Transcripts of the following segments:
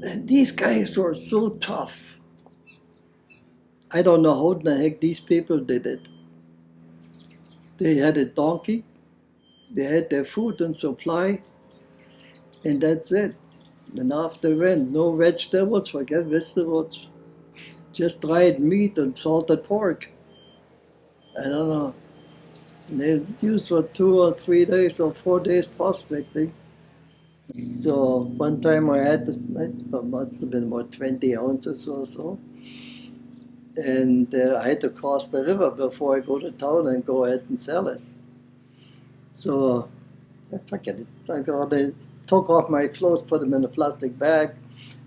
And these guys were so tough. I don't know how the heck these people did it. They had a donkey, they had their food and supply, and that's it. And after went, no vegetables, forget vegetables, just dried meat and salted pork. I don't know. And they used for 2 or 3 days or 4 days prospecting. So one time I had, must have been about 20 ounces or so. And I had to cross the river before I go to town and go ahead and sell it. So I forget it. I took off my clothes, put them in a plastic bag,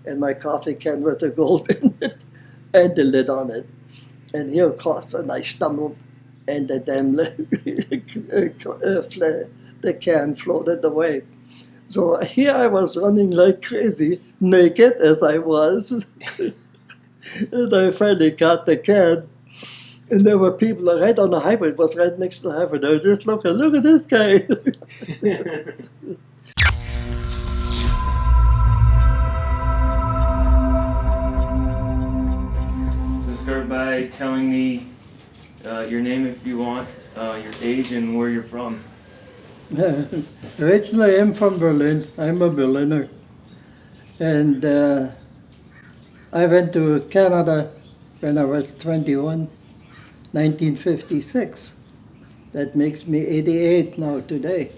and my coffee can with the gold in it, and the lid on it. And here across, and I stumbled, and the damn the can floated away. So here I was running like crazy, naked as I was. And I finally got the can. And there were people right on the highway. It was right next to the highway. They were just looking, look at this guy. So start by telling me your name if you want, your age, and where you're from. Originally, I'm from Berlin. I'm a Berliner. And I went to Canada when I was 21, 1956. That makes me 88 now today.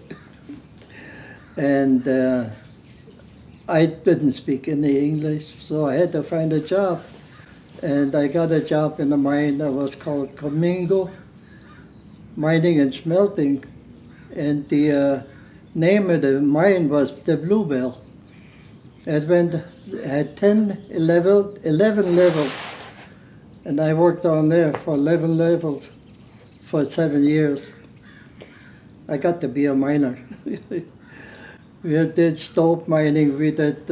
And I didn't speak any English, so I had to find a job. And I got a job in a mine that was called Comingo, mining and smelting. And the name of the mine was the Bluebell. It had 11 levels. And I worked on there for 11 levels for 7 years. I got to be a miner. We did stope mining, we did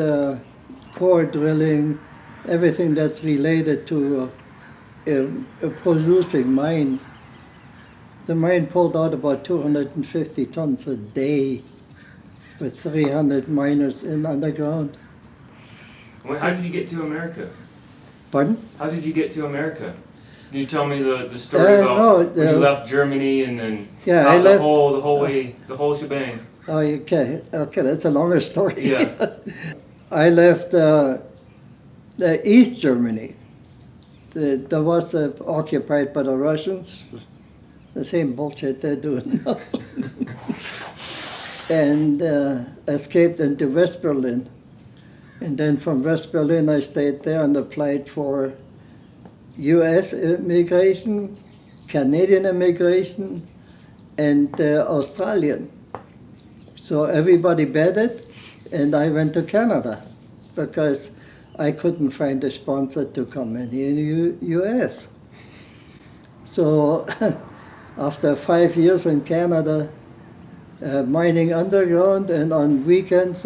core drilling, everything that's related to a producing mine. The mine pulled out about 250 tons a day with 300 miners in underground. How did you get to America? Pardon? How did you get to America? Can you tell me the story about when you left Germany and then I left, the whole shebang? Oh, okay, that's a longer story. Yeah. I left East Germany. That was occupied by the Russians. The same bullshit they're doing now. And escaped into West Berlin. And then from West Berlin I stayed there and applied for US immigration, Canadian immigration, and Australian. So everybody bedded, and I went to Canada because I couldn't find a sponsor to come in here in the US. So after 5 years in Canada, mining underground and on weekends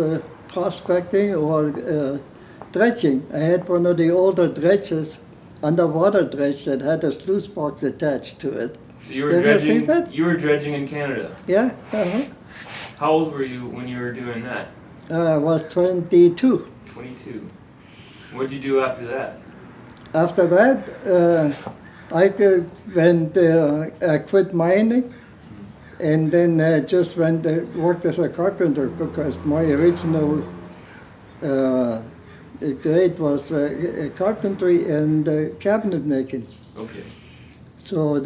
prospecting or dredging. I had one of the older dredges, underwater dredge that had a sluice box attached to it. So you were dredging. You were dredging in Canada. Yeah. Uh-huh. How old were you when you were doing that? I was 22. 22. What did you do after that? After that, I quit mining, and then just worked as a carpenter because my original grade was carpentry and cabinet making. Okay. So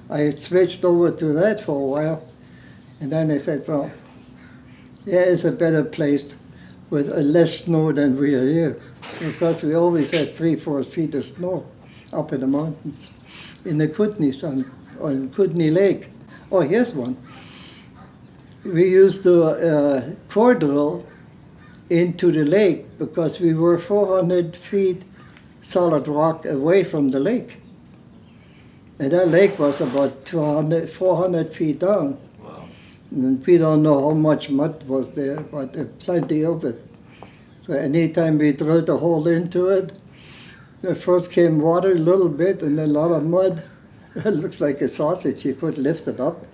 I switched over to that for a while, and then I said, well, there is a better place with less snow than we are here, because we always had 3-4 feet of snow up in the mountains, in the Kootenays on Kootenay Lake. Oh, here's one. We used to core drill into the lake because we were 400 feet solid rock away from the lake. And that lake was about 400 feet down. Wow. And we don't know how much mud was there, but plenty of it. So anytime we drilled a hole into it, first came water a little bit and then a lot of mud. It looks like a sausage, you could lift it up.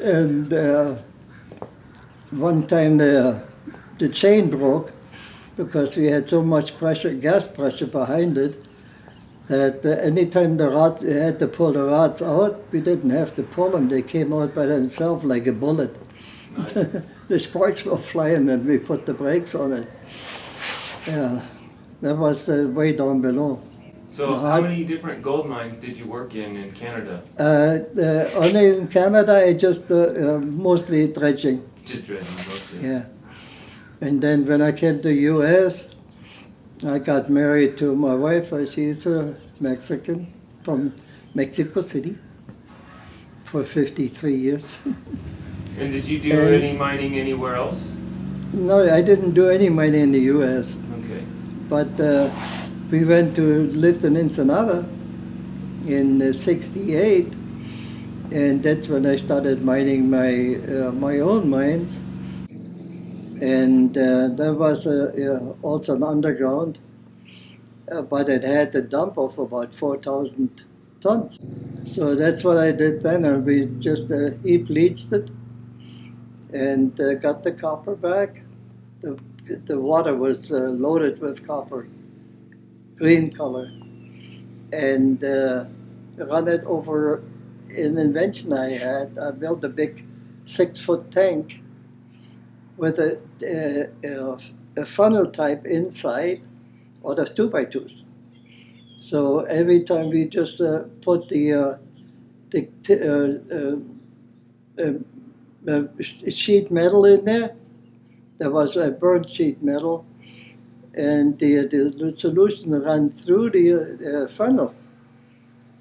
And one time the chain broke because we had so much pressure, gas pressure behind it, that anytime the rods, you had to pull the rods out, we didn't have to pull them. They came out by themselves like a bullet. Nice. The sparks were flying when we put the brakes on it. Yeah, that was way down below. So how many different gold mines did you work in Canada? Only in Canada, I just mostly dredging. Just dredging mostly. Yeah. And then when I came to U.S., I got married to my wife. She's a Mexican from Mexico City for 53 years. And did you do any mining anywhere else? No, I didn't do any mining in the U.S. Okay. But we went to live in Ensenada in '68, and that's when I started mining my own mines. And there was also an underground, but it had a dump of about 4,000 tons. So that's what I did then, and we just heap leached it and got the copper back. The water was loaded with copper, green color, and run it over an invention I had. I built a big 6-foot tank with a funnel type inside out of 2x2s. So every time we just put the sheet metal in there, there was a burnt sheet metal, and the solution ran through the funnel.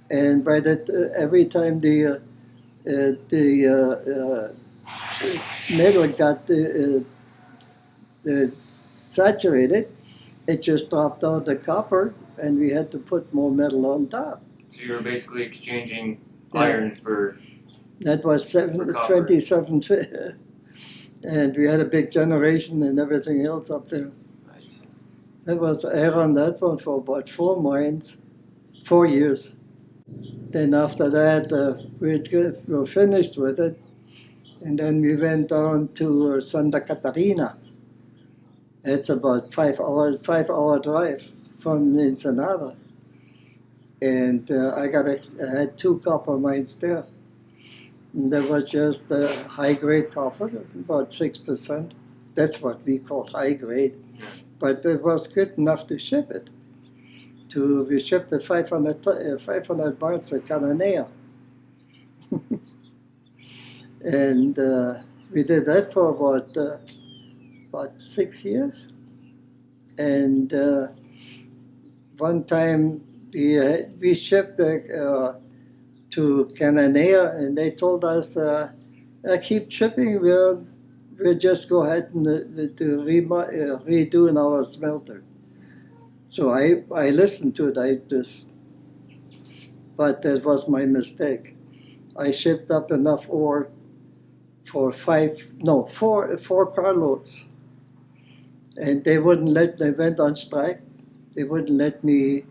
And by that, every time the metal got saturated, it just dropped out the copper, and we had to put more metal on top. So you were basically exchanging iron for. That was 27, and we had a big generation and everything else up there. Nice. That was I ran that one for about 4 mines, 4 years. Then after that, we were finished with it, and then we went down to Santa Catarina. It's about 5-hour drive from Ensenada, and I had 2 copper mines there. And there was just high-grade copper, about 6%. That's what we call high grade, but it was good enough to ship it. We shipped it 500 miles to Cananea. And we did that for about 6 years. And one time we shipped to Cananea, and they told us, keep shipping, we'll just go ahead and redo our smelter. So I listened to it, but that was my mistake. I shipped up enough ore for 4 carloads. And they went on strike. They wouldn't let me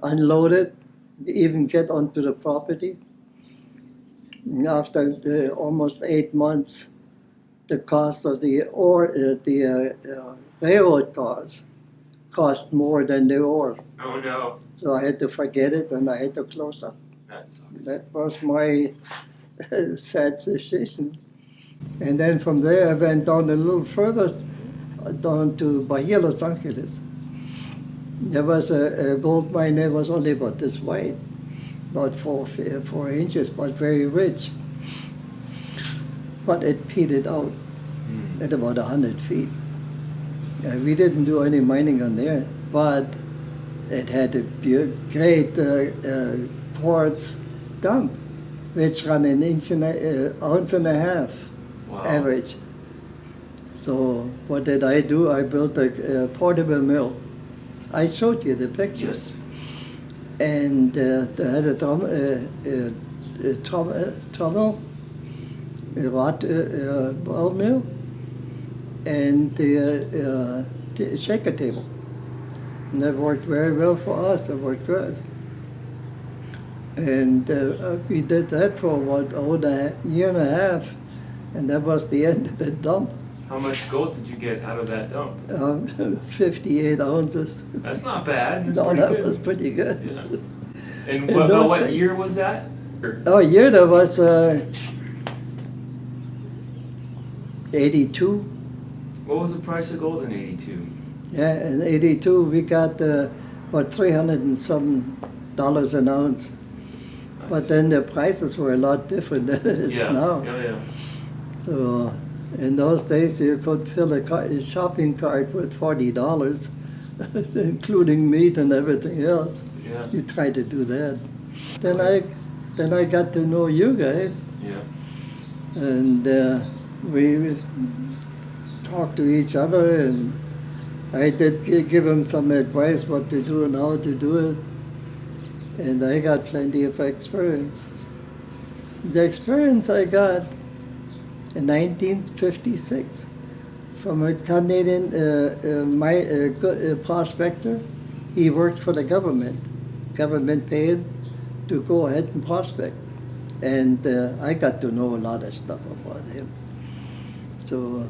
unload it, even get onto the property. And after almost 8 months, the cost of the ore, the railroad cars, cost more than the ore. Oh no. So I had to forget it, and I had to close up. That sucks. That was my sad situation. And then from there, I went down a little further, down to Bahia, Los Angeles. There was a gold mine there, was only about this wide, about 4 inches, but very rich. But it petered out at about 100 feet. We didn't do any mining on there, but it had a great quartz dump, which ran an ounce and a half average. So what did I do? I built a portable mill. I showed you the pictures. Yes. And they had a trommel, a rod ball mill, and the shaker table. And that worked very well for us. It worked good. And we did that for about a year and a half, and that was the end of the dump. How much gold did you get out of that dump? 58 ounces. That's not bad. That's No, pretty that good. was pretty good. Yeah. And In what, those what days- year was that? Oh, yeah, that was 82. What was the price of gold in '82? Yeah, in 82 we got about $300 and some an ounce. But then the prices were a lot different than it is Yeah. now. Yeah. So in those days you could fill a shopping cart with $40, including meat and everything else. Yeah. You try to do that. Then I got to know you guys, Yeah. and we talked to each other, and I did give him some advice what to do and how to do it, and I got plenty of experience. The experience I got in 1956 from a Canadian prospector. He worked for the government. Government paid to go ahead and prospect. And I got to know a lot of stuff about him. So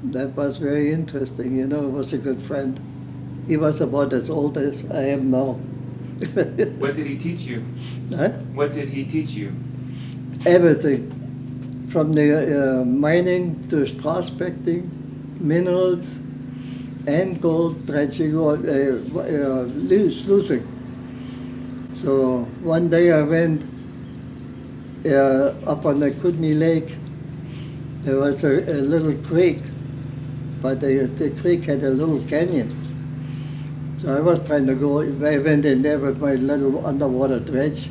that was very interesting, you know, he was a good friend. He was about as old as I am now. What did he teach you? Huh? What did he teach you? Everything, from the mining to prospecting, minerals, and gold dredging or sluicing. So one day I went up on the Kootenay Lake. There was a little creek, but the creek had a little canyon. So I was trying to go, I went in there with my little underwater dredge,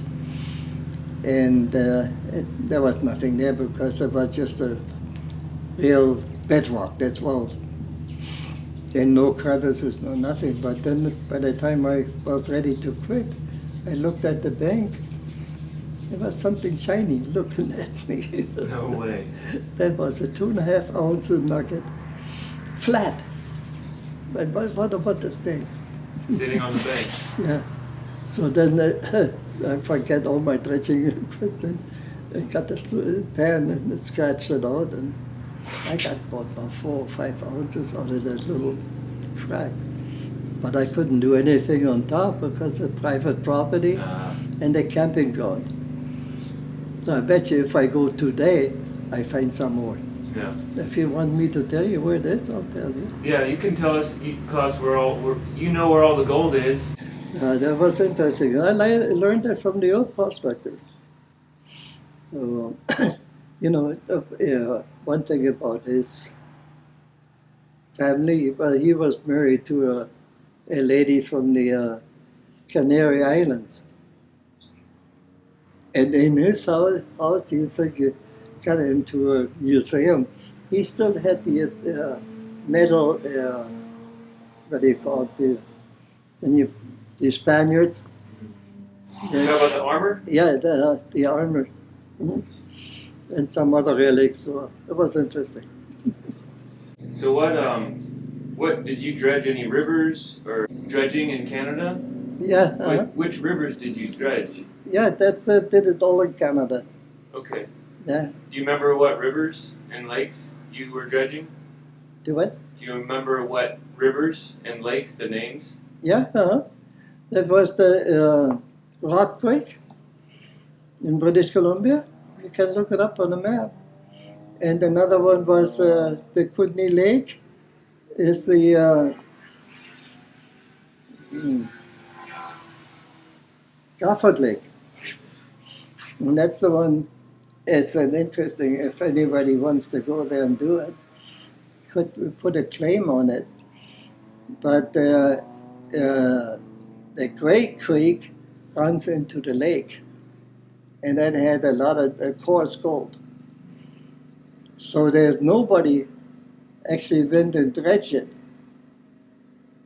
and there was nothing there because it was just a real bedrock, that's all. And no crevices, no nothing. But then by the time I was ready to quit, I looked at the bank. There was something shiny looking at me. No way. That was a 2.5 ounce nugget, flat. But what about this thing? Sitting on the bank. Yeah. So then I forget all my dredging equipment. I got this pen and scratched it out, and I got about 4 or 5 ounces out of that little crack. But I couldn't do anything on top because of private property and the camping ground. So I bet you if I go today, I find some more. Yeah. If you want me to tell you where it is, I'll tell you. Yeah, you can tell us, Klaus, you know where all the gold is. That was interesting. I learned that from the old prospector. So, you know, one thing about his family, well, he was married to a lady from the Canary Islands. And in his house, you think you got into a museum, he still had the metal, what do you call it, the Spaniards. You know about the armor? Yeah, the armor. Mhm. And some other relics, so it was interesting. So what did you dredge any rivers or dredging in Canada? Yeah, Which rivers did you dredge? yeah, did it all in Canada. Okay. Yeah, Do you remember what rivers and lakes you were dredging? do what? Do you remember what rivers and lakes, the names? Yeah, that was the Rock Creek in British Columbia. You can look it up on the map. And another one was the Kootenay Lake. Is the Garford Lake. And that's the one, it's an interesting, if anybody wants to go there and do it, could put a claim on it. But the Great Creek runs into the lake, and that had a lot of coarse gold. So there's nobody actually went and dredged it.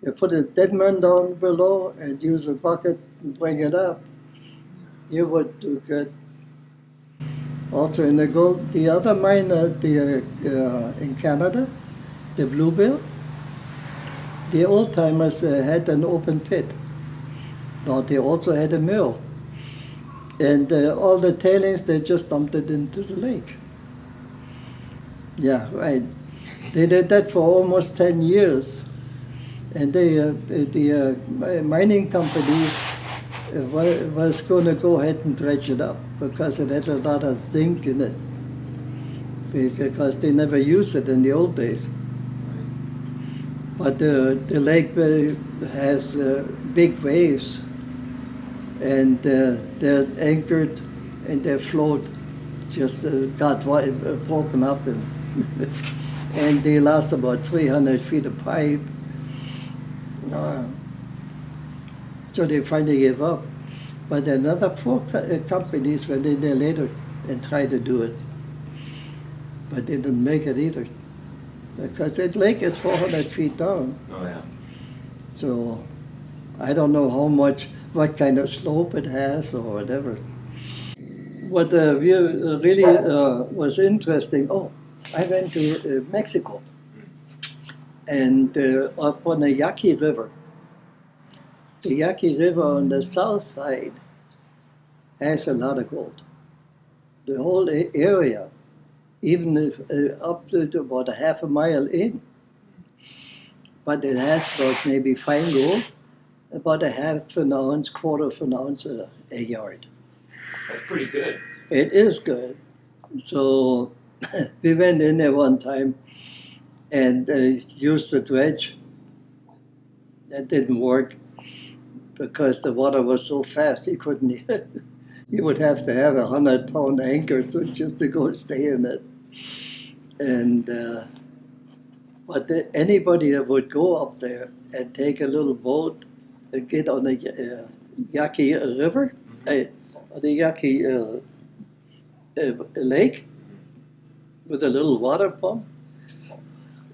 You put a dead man down below and use a bucket and bring it up. You would do good. Also in the gold, the other mine in Canada, the Bluebill, the old timers had an open pit. Now they also had a mill. And all the tailings, they just dumped it into the lake. Yeah, right. They did that for almost 10 years. And the mining company was going to go ahead and dredge it up because it had a lot of zinc in it, because they never used it in the old days. But the lake has big waves, and they're anchored and their float just got broken up, and they lost about 300 feet of pipe. So they finally gave up. But another 4 companies went in there later and tried to do it. But they didn't make it either. Because that lake is 400 feet down. Oh, yeah. So I don't know what kind of slope it has or whatever. What really was interesting, I went to Mexico, and up on the Yaki River. The Yaki River on the south side has a lot of gold. The whole area, even if, up to about a half a mile in. But it has about maybe fine gold, about a half an ounce, quarter of an ounce a yard. That's pretty good. It is good. So we went in there one time and used the dredge. That didn't work because the water was so fast he couldn't. He would have to have 100-pound anchor just to go stay in it. And but anybody that would go up there and take a little boat and get on the Yaki River, the Yaki lake with a little water pump,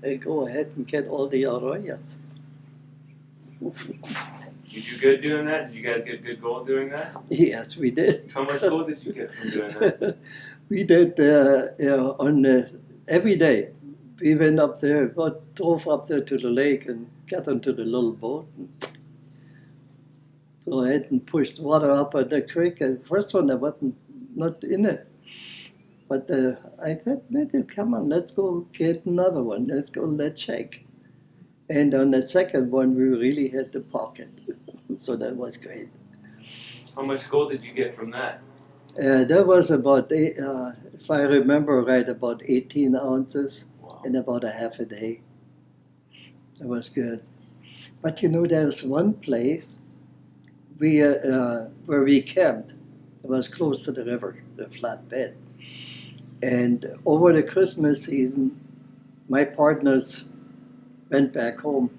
and go ahead and get all the arroyas. You do good doing that? Did you guys get good gold doing that? Yes, we did. How much gold did you get from doing that? We did every day. We went up there, drove up there to the lake and got onto the little boat and go ahead and push the water up at the creek. And the first one, I wasn't not in it. But I thought, come on, let's go get another one. Let's check. And on the second one, we really hit the pocket. So that was great. How much gold did you get from that? That was about, if I remember right, about 18 ounces. Wow. In about a half a day. That was good. But there's one place where we camped. It was close to the river, the flat bed. And over the Christmas season, my partners went back home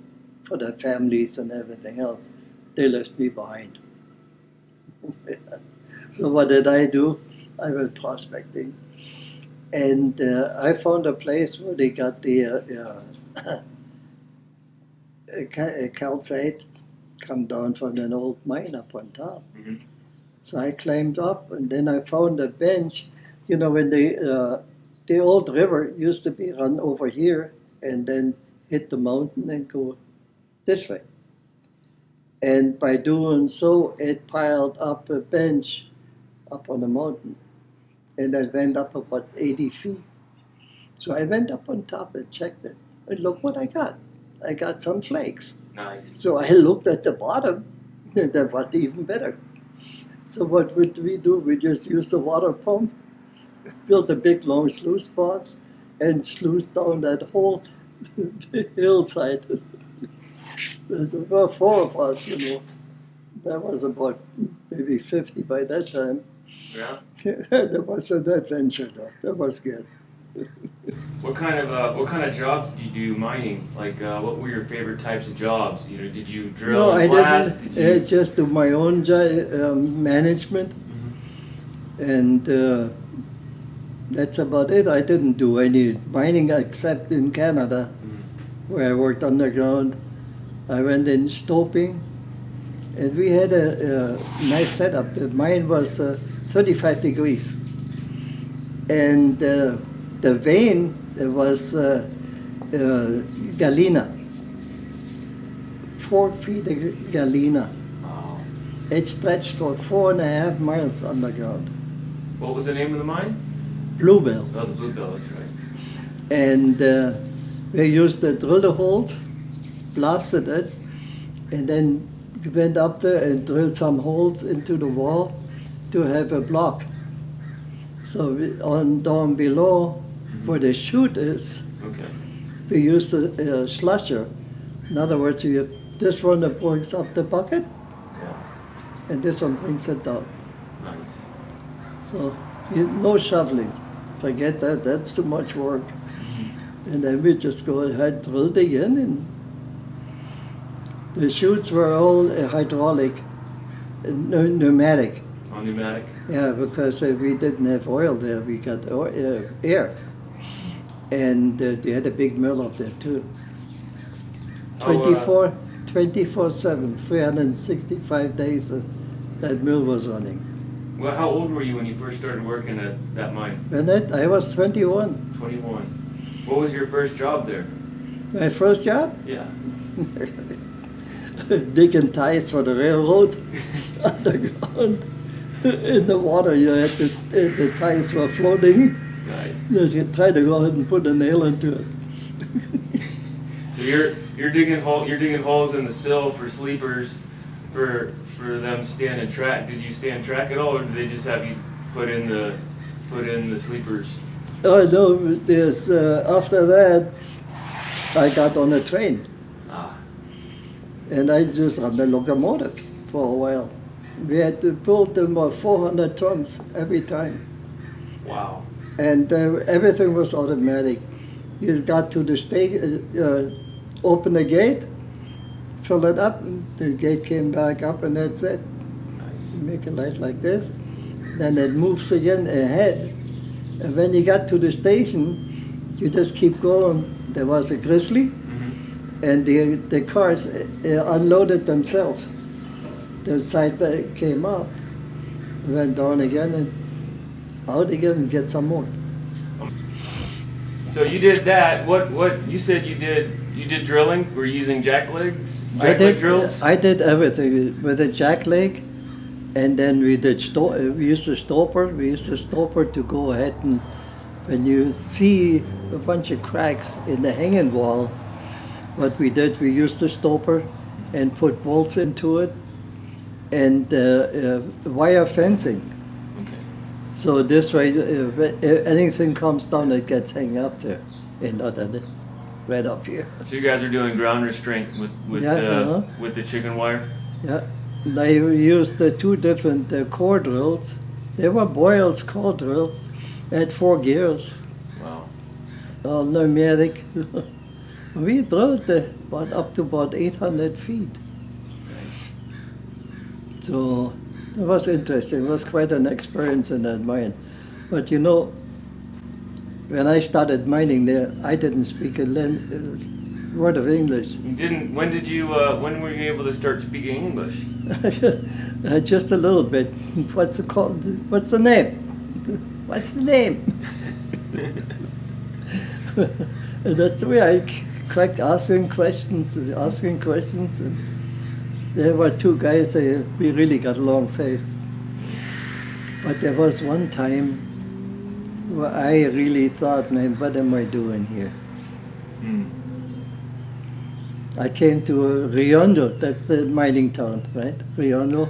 for their families and everything else. They left me behind. So what did I do? I went prospecting. And I found a place where they got the calcite come down from an old mine up on top. Mm-hmm. So I climbed up, and then I found a bench. When the old river used to be run over here and then hit the mountain and go this way. And by doing so, it piled up a bench up on the mountain. And it went up about 80 feet. So I went up on top and checked it. And look what I got. I got some flakes. Nice. So I looked at the bottom, and that was even better. So what would we do? We just used the water pump, built a big long sluice box, and sluiced down that whole hillside. There were 4 of us, That was about maybe 50 by that time. Yeah. That was an adventure, though. That was good. What kind of jobs did you do mining? Like, what were your favorite types of jobs? Did you drill? No, I blast? didn't. Just do my own management, mm-hmm. And that's about it. I didn't do any mining except in Canada, mm-hmm. where I worked underground. I went in stoping, and we had a nice setup. The mine was 35 degrees, and the vein was galena, 4 feet of galena. Wow. It stretched for 4.5 miles underground. What was the name of the mine? Bluebell. Oh, the Bluebell, that's right. And We used to drill the holes, blasted it, and then we went up there and drilled some holes into the wall to have a block. So down below, where the chute is, Okay. we used a slusher. In other words, this one that brings up the bucket, Yeah. and this one brings it down. Nice. So no shoveling. Forget that. That's too much work. And then we just go ahead, drilled again, and the chutes were all hydraulic, pneumatic. On pneumatic. Yeah, because we didn't have oil there. We got air. And they had a big mill up there too. 24/7, 365 days that mill was running. Well, how old were you when you first started working at that mine? I was 21. 21. What was your first job there? My first job? Yeah. Digging ties for the railroad underground. In the water, you had the ties were floating. Nice. You tried to go ahead and put a nail into it. So you're digging holes in the sill for sleepers for them stand and track. Did you stand track at all, or did they just have you put in the sleepers? Oh no! After that, I got on a train. Ah. And I just ran the locomotive for a while. We had to pull them 400 tons every time. Wow. And everything was automatic. You got to the station, open the gate, fill it up, and the gate came back up, and that's it. Nice. You make a light like this, then it moves again ahead. And when you got to the station, you just keep going. There was a grizzly, and the cars unloaded themselves. The side came up, went down again, and out again, and get some more. So you did that. What you said you did? You did drilling. Were you using jacklegs? Jackleg drills? I did everything with a jackleg, and then we used a stopper. We used a stopper to go ahead and when you see a bunch of cracks in the hanging wall, what we did, we used a stopper and put bolts into it and wire fencing. Okay. So this way, if anything comes down, it gets hung up there and not on it, right up here. So you guys are doing ground restraint with the chicken wire? Yeah. They used two different core drills. They were Boyle's core drill. Had 4 gears. Wow. All pneumatic. We drilled up to about 800 feet. Nice. So it was interesting. It was quite an experience in that mine. But you know, when I started mining there, I didn't speak a word of English. You didn't. When were you able to start speaking English? Just a little bit. What's it called? What's the name? What's the name? And that's the way I kept asking questions, and there were 2 guys, we really got along fast. But there was one time where I really thought, man, what am I doing here? I came to Riondo, that's the mining town, right? Riondo.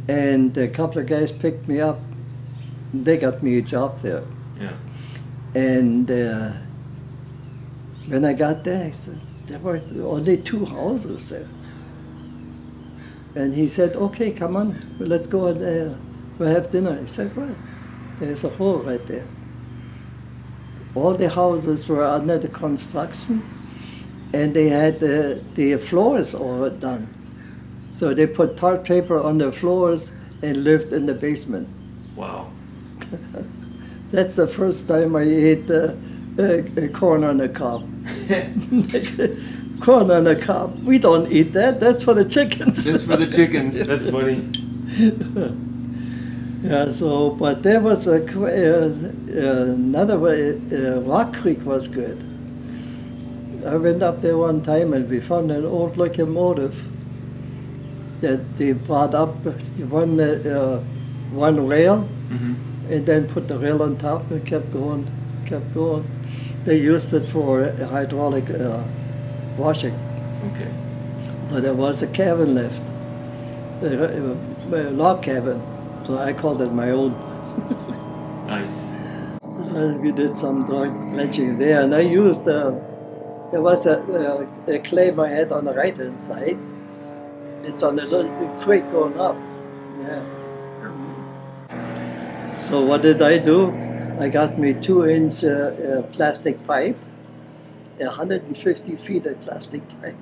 And a couple of guys picked me up. They got me a job there. Yeah. And when I got there, I said, there were only 2 houses there. And he said, okay, come on, let's go and we'll have dinner. I said, well, there's a hole right there. All the houses were under the construction, and they had the floors all done. So they put tar paper on the floors and lived in the basement. Wow. That's the first time I ate corn on the cob. Corn on the cob. We don't eat that. That's for the chickens. That's for the chickens. That's funny. Yeah. So, but there was another way. Rock Creek was good. I went up there one time and we found an old locomotive that they brought up one rail. Mm-hmm. And then put the rail on top and kept going. They used it for hydraulic washing. Okay. So there was a cabin left, a log cabin. So I called it my own. Nice. We did some dredging there, and I used there was a claim I had on the right hand side. It's on a little creek going up. Yeah. So what did I do? I got me 2-inch plastic pipe, 150 feet of plastic pipe,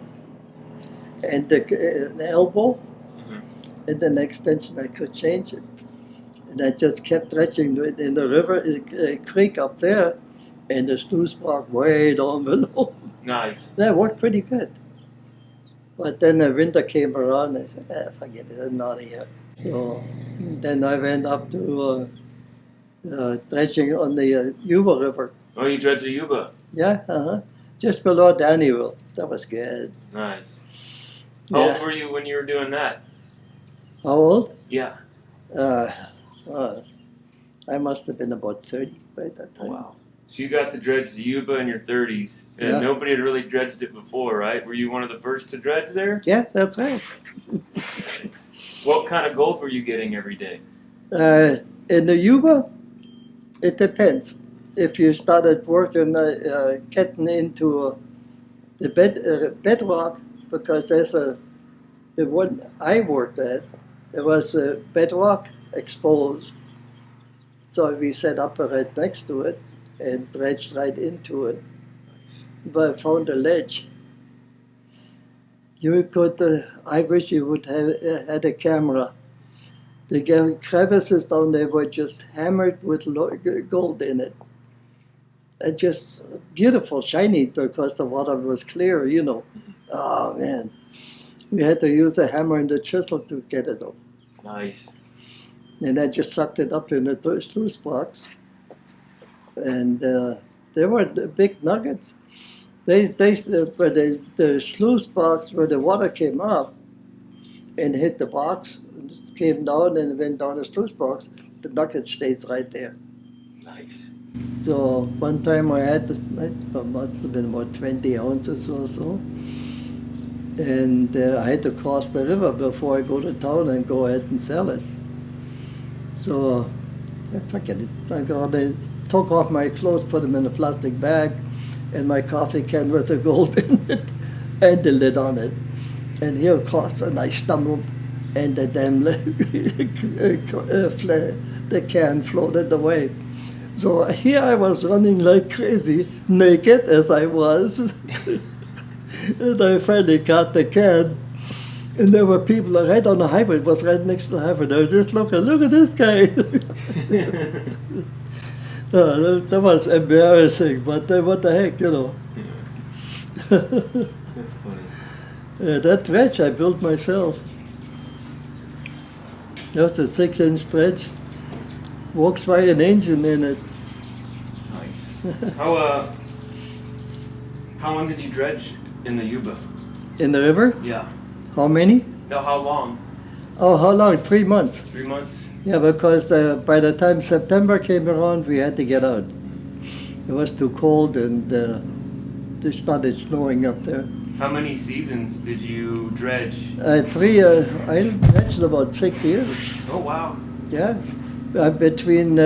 and an elbow, and an extension I could change it. And I just kept dredging in the river, a creek up there, and the sluice block way down below. Nice. That worked pretty good. But then the winter came around, and I said, forget it, I'm out of here. So then I went up to dredging on the Yuba River. Oh, you dredged the Yuba? Yeah, just below Dannyville. That was good. Nice. How old were you when you were doing that? How old? Yeah. I must have been about 30 by that time. Wow. So you got to dredge the Yuba in your 30s, and nobody had really dredged it before, right? Were you one of the first to dredge there? Yeah, that's right. Nice. What kind of gold were you getting every day? In the Yuba, it depends. If you started working, getting into the bedrock, because the one I worked at, there was a bedrock exposed. So we set up right next to it and dredged right into it. But I found a ledge. You could, I wish you would have had a camera. The crevices down there were just hammered with gold in it. And just beautiful, shiny, because the water was clear, you know. Oh, man. We had to use a hammer and a chisel to get it up. Nice. And I just sucked it up in the sluice box. And they were the big nuggets. The sluice box, where the water came up and hit the box, and just came down and went down the sluice box, the nugget stays right there. Nice. So one time I had, it must have been about 20 ounces or so. And I had to cross the river before I go to town and go ahead and sell it. So I forget it. I took off my clothes, put them in a plastic bag, and my coffee can with the gold in it, and the lid on it. And here, of course, and I stumbled, and the damn the can floated away. So here I was running like crazy, naked as I was. And I finally caught the can, and there were people right on the highway. It was right next to the highway. They were just looking, look at this guy. That was embarrassing, but what the heck, you know. Yeah. That's funny. That dredge I built myself. That was a 6-inch dredge. Works by an engine in it. Nice. How long did you dredge in the Yuba? In the river? Yeah. How many? No, how long? Oh, how long? 3 months. 3 months? Yeah, because by the time September came around, we had to get out. It was too cold, and it started snowing up there. How many seasons did you dredge? I dredged about 6 years. Oh, wow. Yeah, between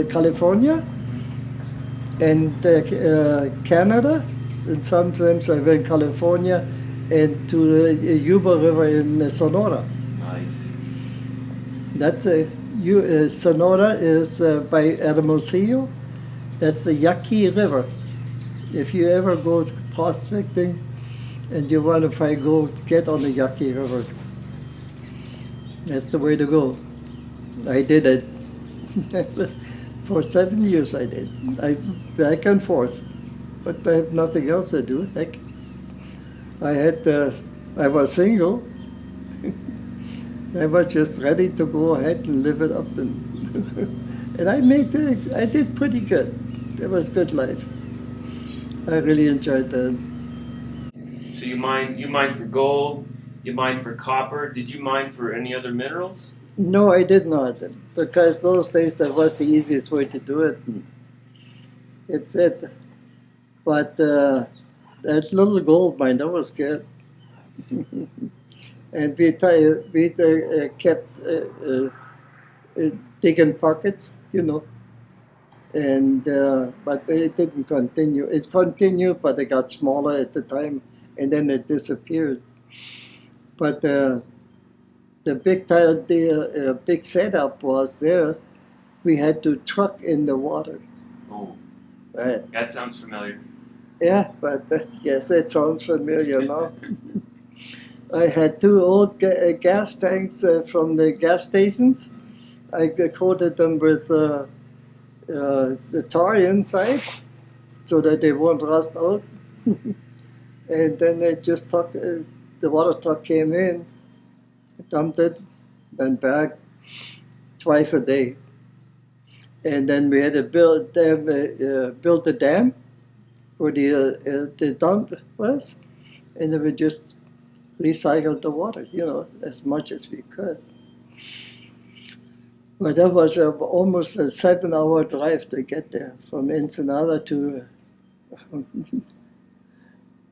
California and Canada, and sometimes I went California and to the Yuba River in Sonora. Nice. That's Sonora is by Hermosillo. That's the Yaki River. If you ever go prospecting and you want to go get on the Yaki River, that's the way to go. I did it. For 7 years I did. Back and forth. But I have nothing else to do. Heck, I was single. I was just ready to go ahead and live it up, and I did pretty good. It was good life. I really enjoyed that. So you mine for gold, you mine for copper. Did you mine for any other minerals? No, I did not, because those days that was the easiest way to do it. It's it. But that little gold mine, that was good. And we kept digging pockets, and but it didn't continue. It continued, but it got smaller at the time, and then it disappeared. But the big setup was there. We had to truck in the water. Oh, Right. that sounds familiar. Yeah, but yes, it sounds familiar now. I had two old gas tanks from the gas stations. I coated them with the tar inside so that they won't rust out. And then they just the water truck came in, dumped it, then back twice a day. And then we had to build the dam where the dump was, and then we just recycled the water, as much as we could. But that was almost a 7-hour drive to get there from Ensenada to.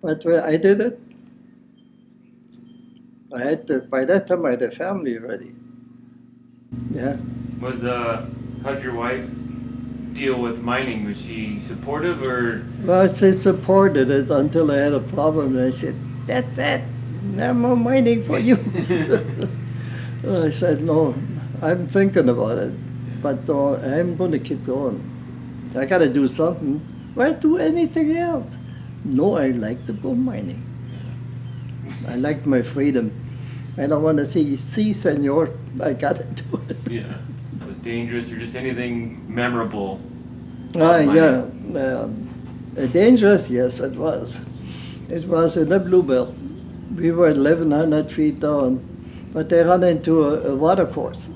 But I did it. By that time I had a family already. Yeah. How'd your wife deal with mining? Was she supportive or? Well, she supported it until I had a problem, and I said, "That's it. No more mining for you." I said, "No, I'm thinking about it, but I'm going to keep going. I got to do something. Why do anything else? No, I like to go mining. I like my freedom. I don't want to see, senor. I got to do it." Yeah. It was dangerous or just anything memorable? Yeah. Dangerous, yes, it was. It was in the Bluebell. We were 1,100 feet down, but they ran into a water course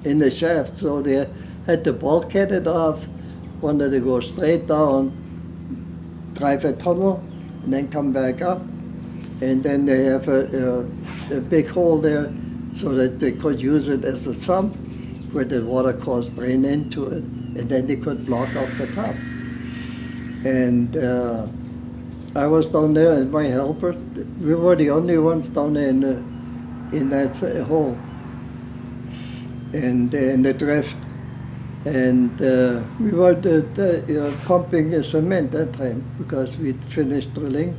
in the shaft, so they had to bulkhead it off, wanted to go straight down, drive a tunnel, and then come back up. And then they have a big hole there so that they could use it as a sump where the water course drain into it, and then they could block off the top. And I was down there, and my helper, we were the only ones down there in that hole, and in the drift. And we were pumping cement that time because we'd finished drilling.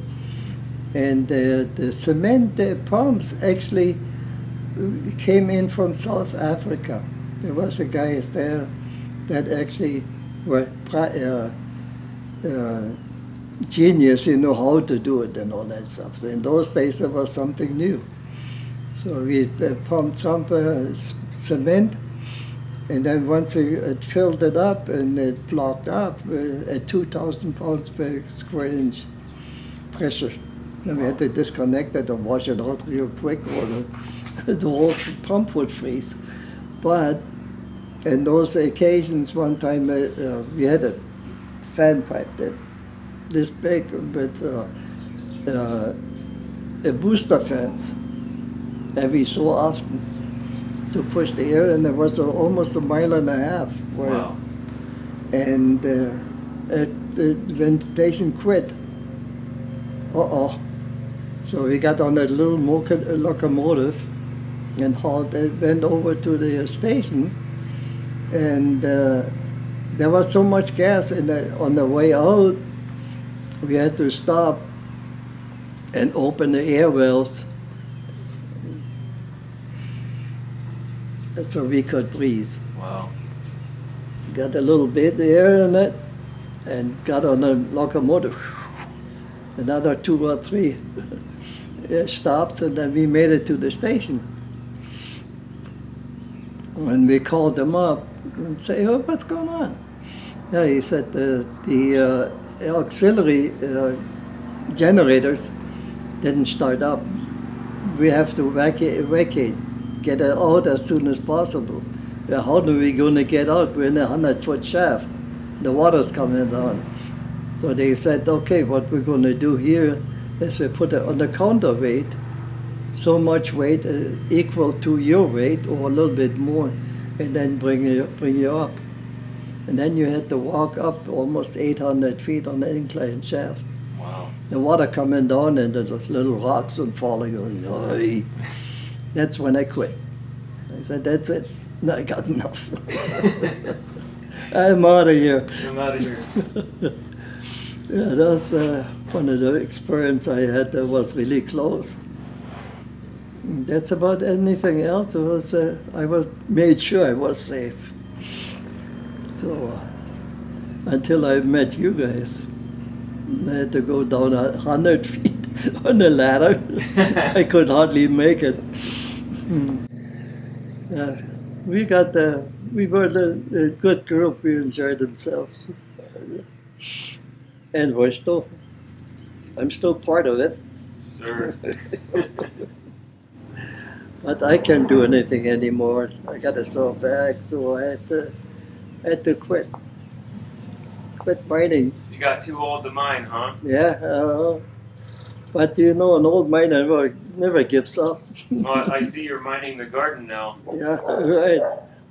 And the cement pumps actually came in from South Africa. There was a guy there that actually were genius, how to do it and all that stuff. So in those days, it was something new. So we pumped some cement, and then once it filled it up and it blocked up at 2,000 pounds per square inch pressure. And we had to disconnect it and wash it out real quick, or the whole pump would freeze. But in those occasions, one time we had a fan pipe this big with a booster fans every so often to push the air, and it was almost 1.5 miles. Wow. And the ventilation quit. So we got on that little locomotive and went over to the station, and there was so much gas on the way out, we had to stop and open the air wells so we could breathe. Wow. Got a little bit of air in it and got on the locomotive. Another 2 or 3 stops, and then we made it to the station. When we called them up and say, "Oh, what's going on?" Yeah, he said the auxiliary generators didn't start up. We have to vacate, get it out as soon as possible. Well, how are we going to get out? We're in a 100-foot shaft. The water's coming down. So they said, okay, what we're going to do here is we put it on the counterweight, so much weight equal to your weight or a little bit more, and then bring you up. And then you had to walk up almost 800 feet on an incline shaft. Wow. The water coming down and the little rocks and falling. Oy. That's when I quit. I said, that's it. I got enough. I'm out of here. I'm out of here. Yeah, that's one of the experience I had that was really close. That's about anything else. It was, made sure I was safe. So until I met you guys, I had to go down 100 feet on a ladder. I could hardly make it. We were a good group. We enjoyed themselves, and I'm still part of it. Sure. But I can't do anything anymore. I got a sore back, so I had to quit mining. You got too old to mine, huh? Yeah, but you know, an old miner never gives up. Well, I see you're mining the garden now. Yeah, right.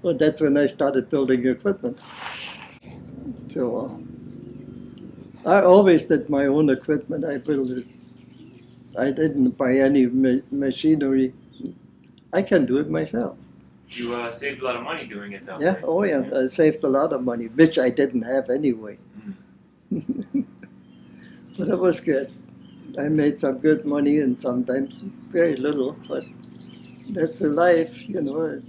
Well, that's when I started building equipment. So I always did my own equipment. I built it. I didn't buy any machinery. I can do it myself. You saved a lot of money doing it, though. Yeah, right? oh yeah, I saved a lot of money, which I didn't have anyway. But it was good. I made some good money and sometimes very little, but that's the life, you know.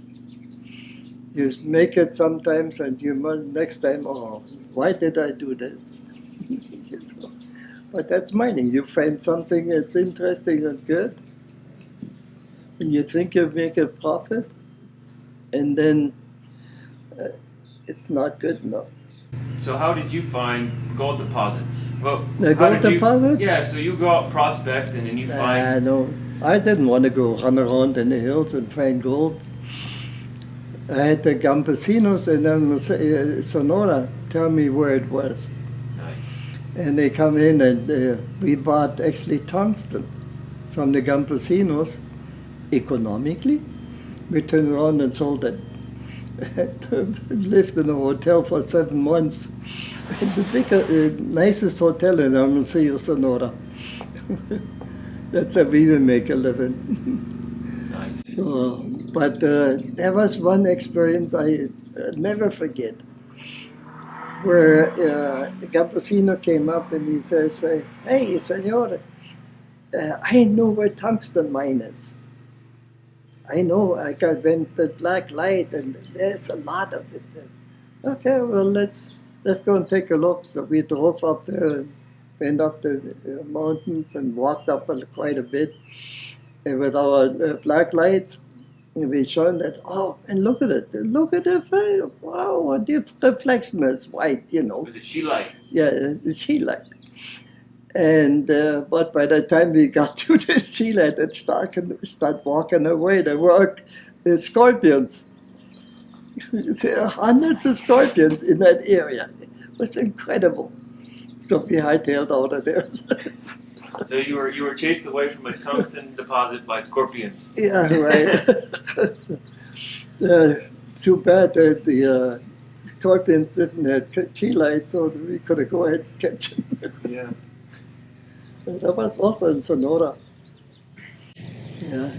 You make it sometimes and you must next time, oh, why did I do this? You know. But that's mining. You find something that's interesting and good, and you think you make a profit, and then it's not good enough. So how did you find gold deposits? Well, The gold deposits? Yeah, so you go out prospect and then you find... No, I didn't want to go run around in the hills and find gold. I had the campesinos in Sonora tell me where it was. Nice. And they come in and we bought actually tungsten from the campesinos economically. We turned around and sold it. Lived in a hotel for 7 months. The bigger, nicest hotel in Hermosillo, Sonora. That's how we will make a living. Nice. So, but there was one experience I never forget, where a campesino came up and he says, "Hey, senor, I know where tungsten mine is. I know, I went with black light and there's a lot of it there." Okay, well, let's go and take a look. So we drove up there and went up the mountains and walked up quite a bit. And with our black lights, we shone that, oh, and look at it. Look at the, wow, the reflection is white, you know. Was it scheelite? Yeah, it's scheelite. And but by the time we got to the scheelite and start walking away, there were scorpions. There are hundreds of scorpions in that area. It was incredible. So we hightailed out of there. So you were chased away from a tungsten deposit by scorpions. Yeah, right. Too bad that the scorpions didn't have scheelite, so we could go ahead and catch them. Yeah. That was also in Sonora. Yeah.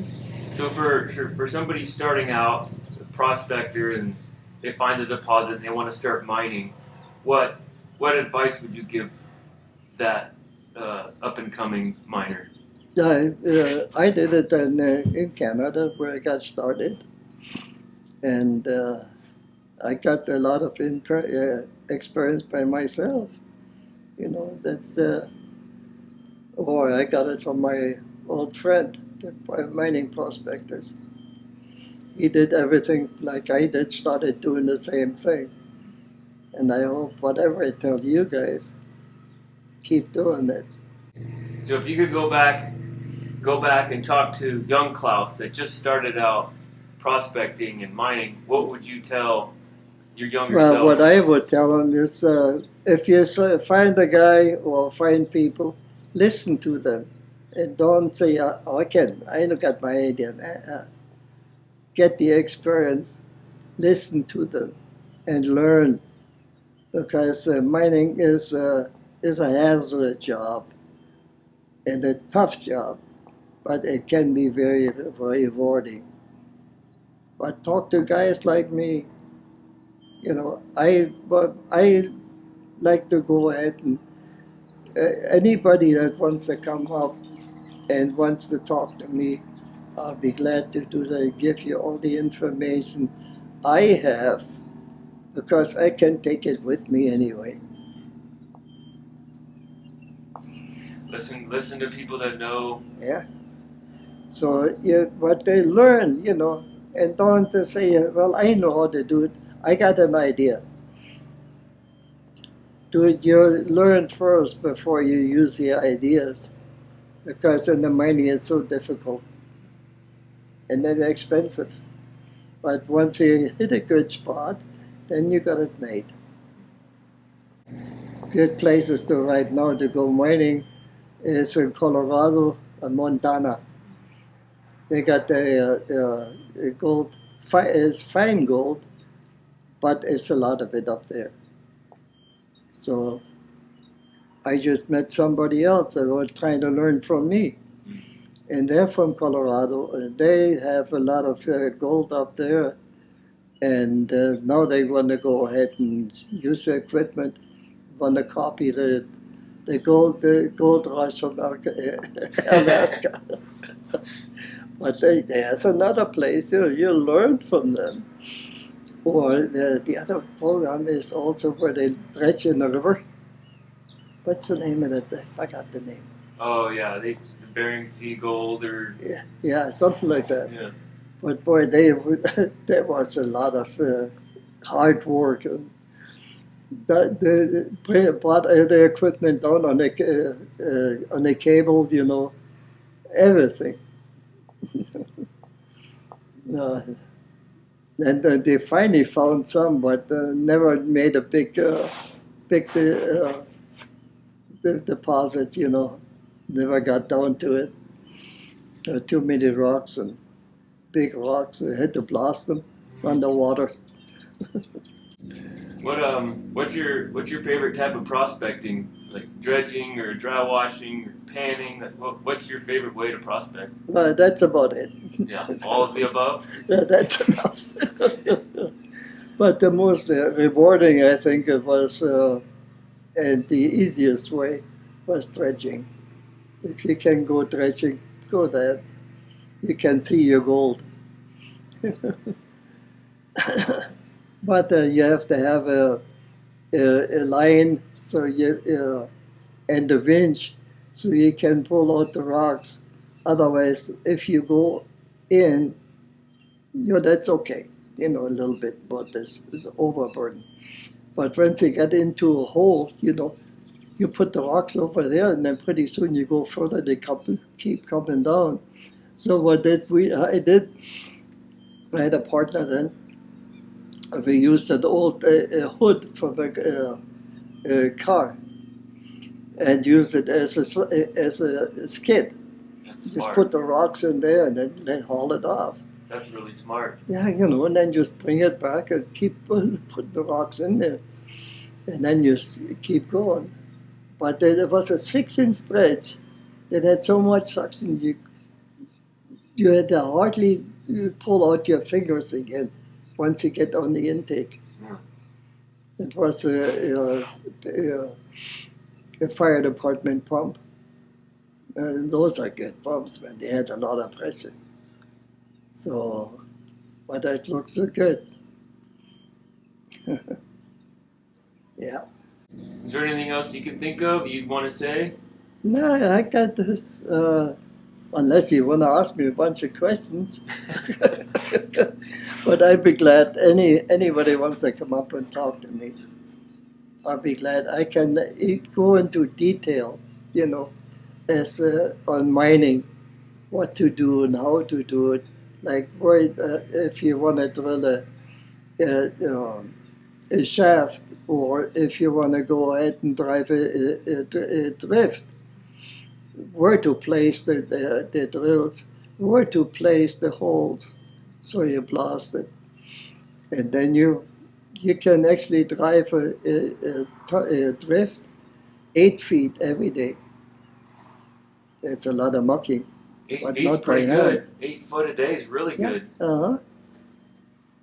So for somebody starting out, a prospector, and they find a deposit and they want to start mining, what advice would you give that up and coming miner? I did it in Canada where I got started, and I got a lot of experience by myself. You know, that's or I got it from my old friend, the mining prospectors. He did everything like I did, started doing the same thing. And I hope whatever I tell you guys, keep doing it. So if you could go back and talk to young Klaus that just started out prospecting and mining, what would you tell your younger self? Well, what I would tell him is, if you find a guy or find people, listen to them, and don't say, "Oh, I don't got my idea." Get the experience, listen to them, and learn. because mining is a hazardous job and a tough job, but it can be very, very rewarding. But talk to guys like me, I like to go ahead and anybody that wants to come up and wants to talk to me, I'll be glad to do that, give you all the information I have, because I can take it with me anyway. Listen to people that know. Yeah. So what they learn, and don't say, well, I know how to do it. I got an idea. Do it. You learn first before you use the ideas, because in the mining it's so difficult and then expensive. But once you hit a good spot, then you got it made. Good places to right now to go mining is in Colorado and Montana. They got the gold, it's fine gold, but it's a lot of it up there. So I just met somebody else that was trying to learn from me. And they're from Colorado, and they have a lot of gold up there. And now they want to go ahead and use the equipment, want to copy the gold rush from Alaska. But there's another place you learn from them. Or the other program is also where they dredge in the river. What's the name of it? I forgot the name. Oh yeah, the Bering Sea gold or yeah, something like that. Yeah. But boy, there was a lot of hard work. And they brought the equipment down on the cable, everything. And they finally found some, but never made a big deposit, never got down to it. There were too many rocks and big rocks. They had to blast them underwater. What's your favorite type of prospecting? Like dredging or dry washing or panning? What's your favorite way to prospect? That's about it. Yeah, all of the above? Yeah, that's enough. But the most rewarding, I think, it was, and the easiest way, was dredging. If you can go dredging, go there. You can see your gold. But you have to have a line, so and a winch, so you can pull out the rocks. Otherwise, if you go in, that's okay. A little bit, but it's overburden. But once you get into a hole, you put the rocks over there, and then pretty soon you go further. They keep coming down. So what I did. I had a partner then. We used an old hood from a car and used it as a skid. That's Just smart. put the rocks in there and then haul it off. That's really smart. Yeah, and then just bring it back and keep put the rocks in there, and then you keep going. But there was a 6-inch dredge that had so much suction you had to hardly pull out your fingers again once you get on the intake. Yeah. It was a fire department pump. Those are good pumps, man. They had a lot of pressure. So, but it looks so good. Yeah. Is there anything else you can think of you'd want to say? No, I got this. Unless you want to ask me a bunch of questions. But I'd be glad anybody wants to come up and talk to me. I'll be glad. I can go into detail, as on mining, what to do and how to do it. Like if you want to drill a shaft, or if you want to go ahead and drive a drift, where to place the drills, where to place the holes, so you blast it, and then you you can actually drive a drift 8 feet every day. It's a lot of mucking. But Eight's not pretty by hand. good. 8 foot a day is really Yeah. good.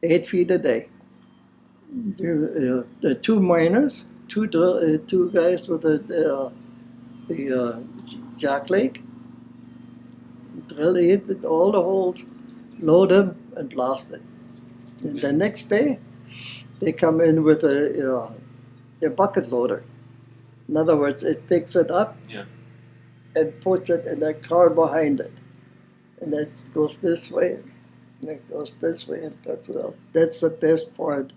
8 feet a day. The two miners, two guys with the jack leg, drill it with all the holes, load them, and blast it. And the next day, they come in with a bucket loader. In other words, it picks it up and puts it in a car behind it. And that goes this way, and it goes this way, and cuts it out. That's the best part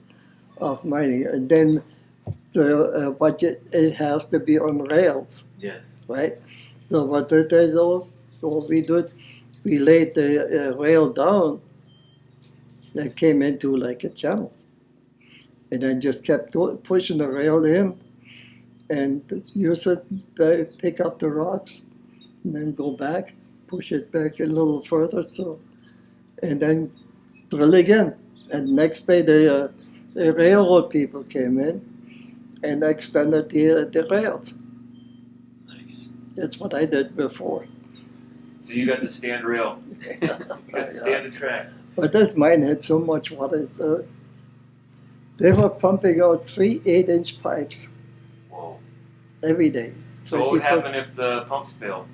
of mining. And then the budget, it has to be on rails. Yes. Right? So what did they do? So what we did, we laid the rail down that came into like a channel. And then just kept pushing the rail in and use it, pick up the rocks, and then go back, push it back a little further, so, and then drill again. And next day the railroad people came in and extended the rails. Nice. That's what I did before. So you got the stand rail. You got to stand the track. But this mine had so much water, so they were pumping out 3 8-inch pipes. Whoa. Every day. So what would happen if the pumps failed?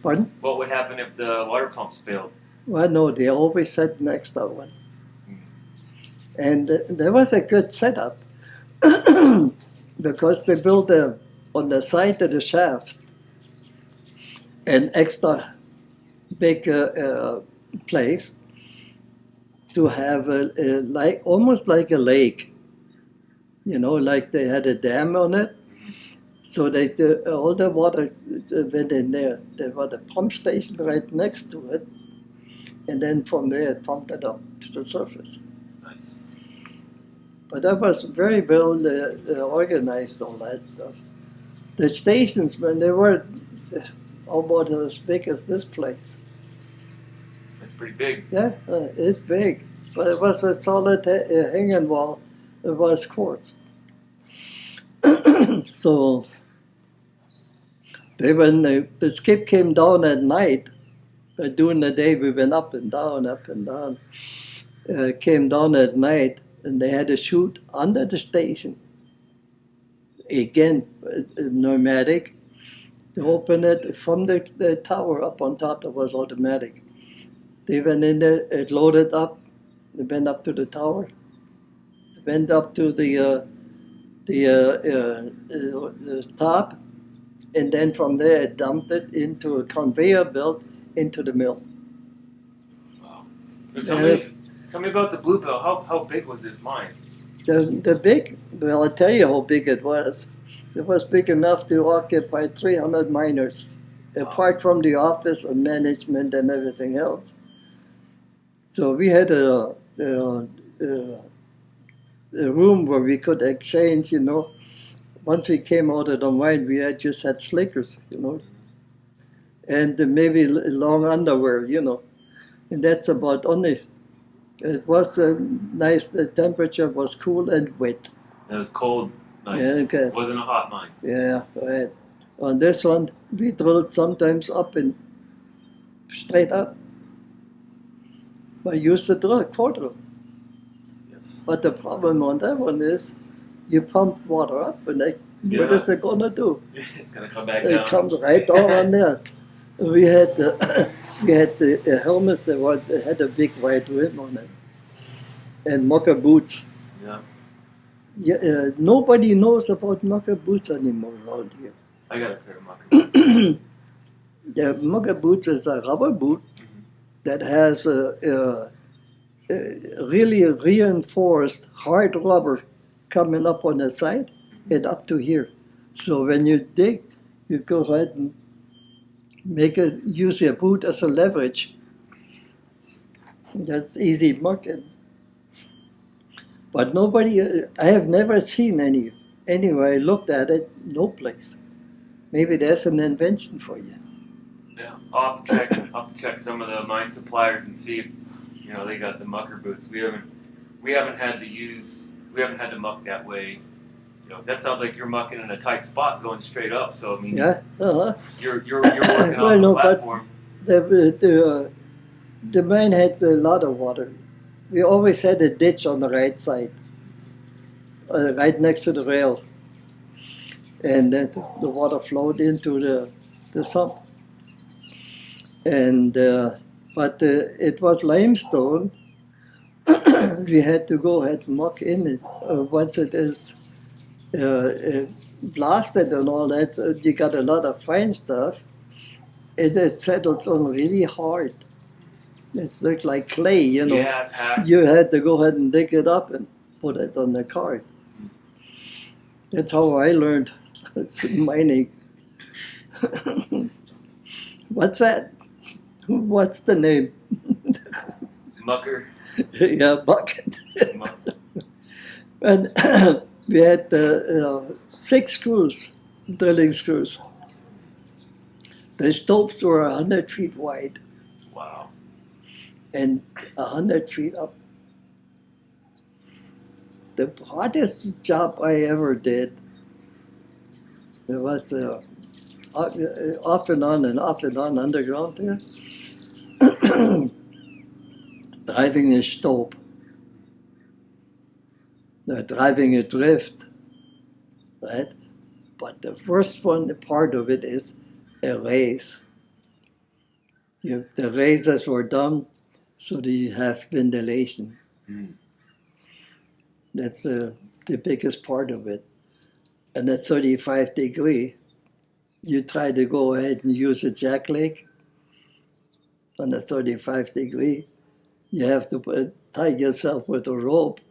Pardon? What would happen if the water pumps failed? Well, no, they always had an extra one. And there was a good setup because they built on the side of the shaft an extra big place to have like almost like a lake, like they had a dam on it. So all the water went in there. There was a pump station right next to it, and then from there it pumped it up to the surface. Nice. But that was very well organized, all that stuff. The stations, when they were about as big as this place. That's pretty big. Yeah, it's big, but it was a solid hanging wall. It was quartz. So when the skip came down at night, but during the day we went up and down, came down at night, and they had to shoot under the station. Again, pneumatic. To open it from the tower up on top, that was automatic. They went in there, it loaded up, they went up to the tower, went up to the top, and then from there it dumped it into a conveyor belt into the mill. Wow. So tell me about the Bluebell. How big was this mine? The big, well, I'll tell you how big it was. It was big enough to occupy 300 miners, apart from the office and management and everything else. So we had a room where we could exchange, Once we came out of the mine, we just had slickers, and maybe long underwear, and that's about only. It was nice. The temperature was cool and wet. It was cold. Nice. Yeah, okay. It wasn't a hot mine. Yeah, right. On this one, we drilled sometimes up and straight up. I used to drill a quarter. Yes. But the problem on that one is, you pump water up, and what is it gonna do? It's gonna come back It down. comes right down on there. We had the helmets that had a big white rim on it, and mocha boots. Yeah. Yeah, nobody knows about mocha boots anymore around here. I got a pair of mocha boots. The mocha boots is a rubber boot that has a really reinforced hard rubber coming up on the side and up to here. So when you dig, you go ahead and use your boot as a leverage. That's easy mucking. But nobody, I have never seen any. Anyway, I looked at it, no place. Maybe that's an invention for you. Yeah, I'll have to check some of the mine suppliers and see if they got the mucker boots. We haven't had to use we haven't had to muck that way. You know, that sounds like you're mucking in a tight spot going straight up. So I mean, Yeah. you're working Well, off no, the but platform. the mine had a lot of water. We always had a ditch on the right side, right next to the rail, and then the water flowed into the sump. And but it was limestone. We had to go ahead and muck in it once it is blasted and all that. So you got a lot of fine stuff. It settles on really hard. It looks like clay, you know. Yeah, it packs. You had to go ahead and dig it up and put it on the cart. That's how I learned mining. What's that? What's the name? Mucker. Yeah, bucket. Mucker. And we had 6 screws, drilling screws. The stopes were 100 feet wide Wow. and 100 feet up. The hardest job I ever did, there was off and on underground there, driving a stope, driving a drift, right? But the first one, the part of it is a raise. The raises were done so that you have ventilation. That's the biggest part of it. And at 35 degree, you try to go ahead and use a jack leg on the 35 degree. You have to tie yourself with a rope